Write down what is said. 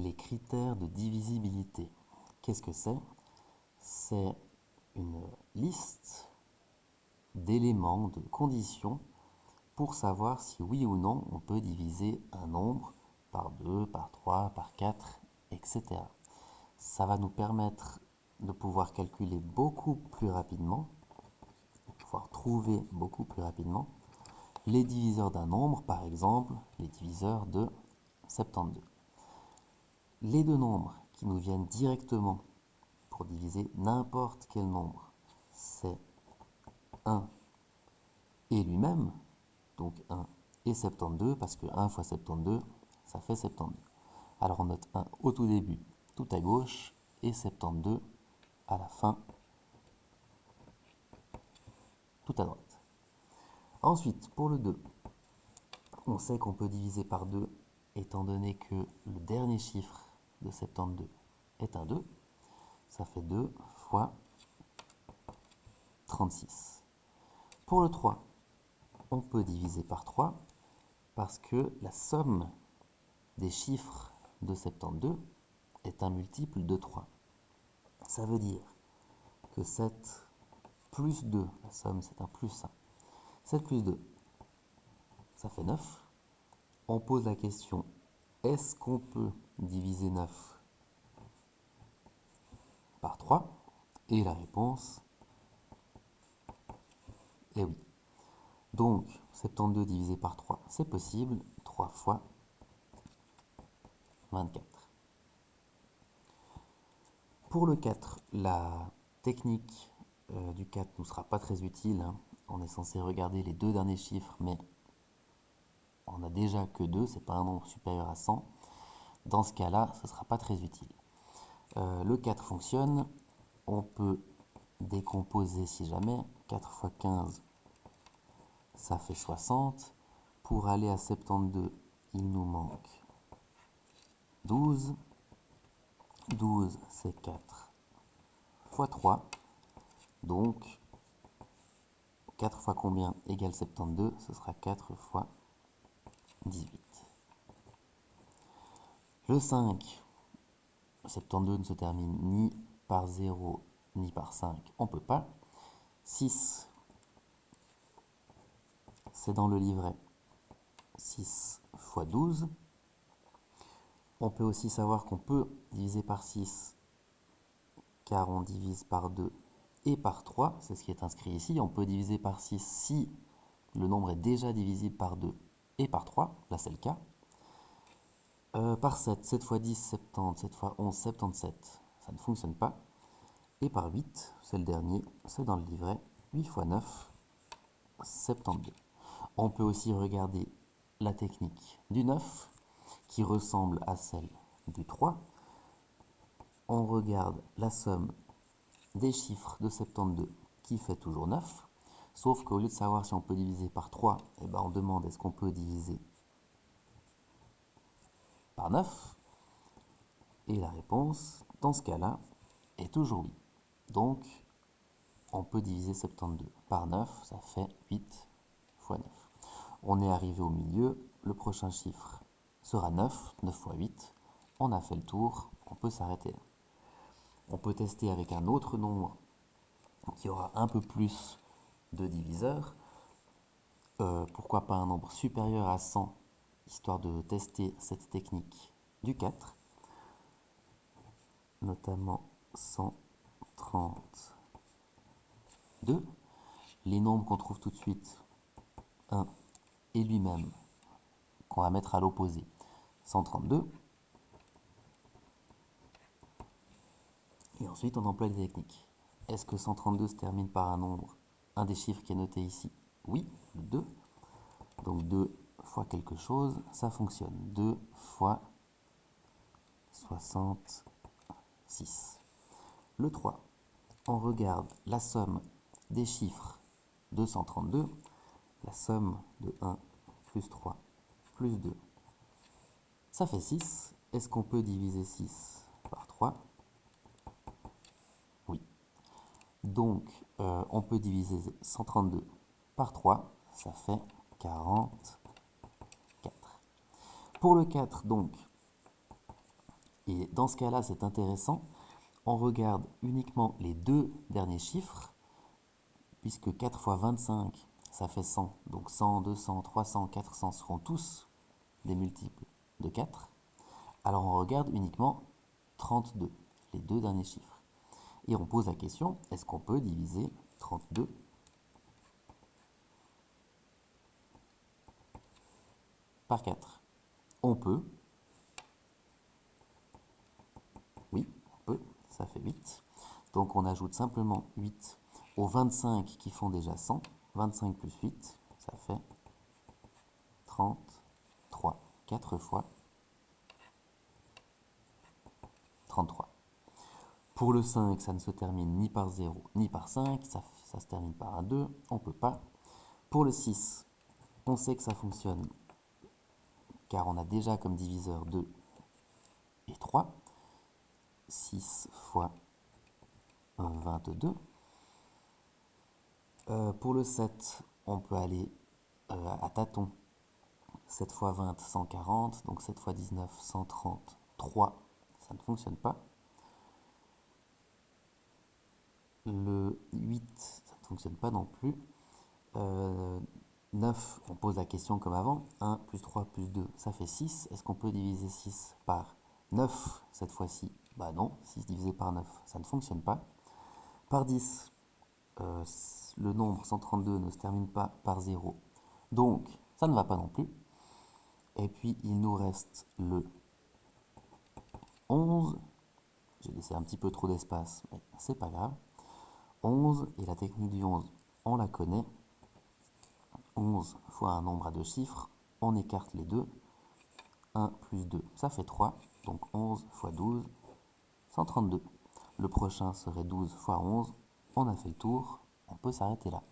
les critères de divisibilité. Qu'est-ce que c'est? C'est une liste d'éléments, de conditions pour savoir si oui ou non on peut diviser un nombre par 2, par 3, par 4, etc. Ça va nous permettre de pouvoir calculer beaucoup plus rapidement, de pouvoir trouver beaucoup plus rapidement les diviseurs d'un nombre, par exemple les diviseurs de 72. Les deux nombres qui nous viennent directement pour diviser n'importe quel nombre, c'est 1 et lui-même, donc 1 et 72, parce que 1 fois 72, ça fait 72. Alors on note 1 au tout début, tout à gauche, et 72 à la fin, tout à droite. Ensuite, pour le 2, on sait qu'on peut diviser par 2, étant donné que le dernier chiffre de 72 est un 2, ça fait 2 fois 36. Pour le 3, on peut diviser par 3 parce que la somme des chiffres de 72 est un multiple de 3. Ça veut dire que 7 plus 2, la somme c'est un plus 1. 7 plus 2, ça fait 9. On pose la question, est-ce qu'on peut diviser 9 par 3? Et la réponse est oui. Donc 72 divisé par 3, c'est possible, 3 fois 24. Pour le 4, la technique du 4 ne nous sera pas très utile. On est censé regarder les deux derniers chiffres, mais on n'a déjà que 2, c'est pas un nombre supérieur à 100. Dans ce cas-là, ce ne sera pas très utile. Le 4 fonctionne, on peut décomposer si jamais. 4 fois 15, ça fait 60. Pour aller à 72, il nous manque 12. 12, c'est 4 fois 3. Donc, 4 fois combien égale 72? Ce sera 4 fois 18. Le 5, 72 ne se termine ni par 0 ni par 5. On ne peut pas. 6, c'est dans le livret. 6 fois 12. On peut aussi savoir qu'on peut diviser par 6 car on divise par 2 et par 3. C'est ce qui est inscrit ici. On peut diviser par 6 si le nombre est déjà divisible par 2 et par 3. Là, c'est le cas. Par 7, 7 fois 10, 70, 7 fois 11, 77, ça ne fonctionne pas. Et par 8, c'est le dernier, c'est dans le livret, 8 fois 9, 72. On peut aussi regarder la technique du 9, qui ressemble à celle du 3. On regarde la somme des chiffres de 72, qui fait toujours 9, sauf qu'au lieu de savoir si on peut diviser par 3, eh ben on demande est-ce qu'on peut diviser par 9. Et la réponse, dans ce cas-là, est toujours oui. Donc, on peut diviser 72 par 9, ça fait 8 fois 9. On est arrivé au milieu, le prochain chiffre sera 9, 9 fois 8. On a fait le tour, on peut s'arrêter là. On peut tester avec un autre nombre qui aura un peu plus de diviseurs. Pourquoi pas un nombre supérieur à 100, histoire de tester cette technique du 4, notamment 132. Les nombres qu'on trouve tout de suite, 1 et lui-même, qu'on va mettre à l'opposé, 132. Et ensuite, on emploie les techniques. Est-ce que 132 se termine par un nombre, un des chiffres qui est noté ici? Oui, le 2. Donc 2 fois quelque chose, ça fonctionne. 2 fois 66. Le 3, on regarde la somme des chiffres de 132, la somme de 1 plus 3 plus 2, ça fait 6. Est-ce qu'on peut diviser 6 par 3? Oui. Donc, on peut diviser 132 par 3, ça fait 44. Pour le 4, donc, Et dans ce cas-là, c'est intéressant. On regarde uniquement les deux derniers chiffres, puisque 4 fois 25, ça fait 100. Donc 100, 200, 300, 400 seront tous des multiples de 4. Alors on regarde uniquement 32, les deux derniers chiffres. Et on pose la question, est-ce qu'on peut diviser 32 par 4? On peut. Oui, on peut. Ça fait 8. Donc on ajoute simplement 8 aux 25 qui font déjà 100. 25 plus 8, ça fait 33. 4 fois 33. Pour le 5, ça ne se termine ni par 0 ni par 5, ça se termine par un 2, on ne peut pas. Pour le 6, on sait que ça fonctionne car on a déjà comme diviseur 2 et 3. 6 fois 22. Pour le 7, on peut aller à tâtons. 7 fois 20, 140. Donc 7 fois 19, 133. Ça ne fonctionne pas. Le 8, ça ne fonctionne pas non plus. 9, on pose la question comme avant. 1 plus 3 plus 2, ça fait 6. Est-ce qu'on peut diviser 6 par 9 cette fois-ci? Bah non, 6 divisé par 9, ça ne fonctionne pas. Par 10, le nombre 132 ne se termine pas par 0. Donc, ça ne va pas non plus. Et puis, il nous reste le 11. J'ai laissé un petit peu trop d'espace, mais c'est pas grave. 11, et la technique du 11, on la connaît. 11 fois un nombre à deux chiffres, on écarte les deux. 1 plus 2, ça fait 3. Donc 11 fois 12, 132. Le prochain serait 12 fois 11. On a fait le tour, on peut s'arrêter là.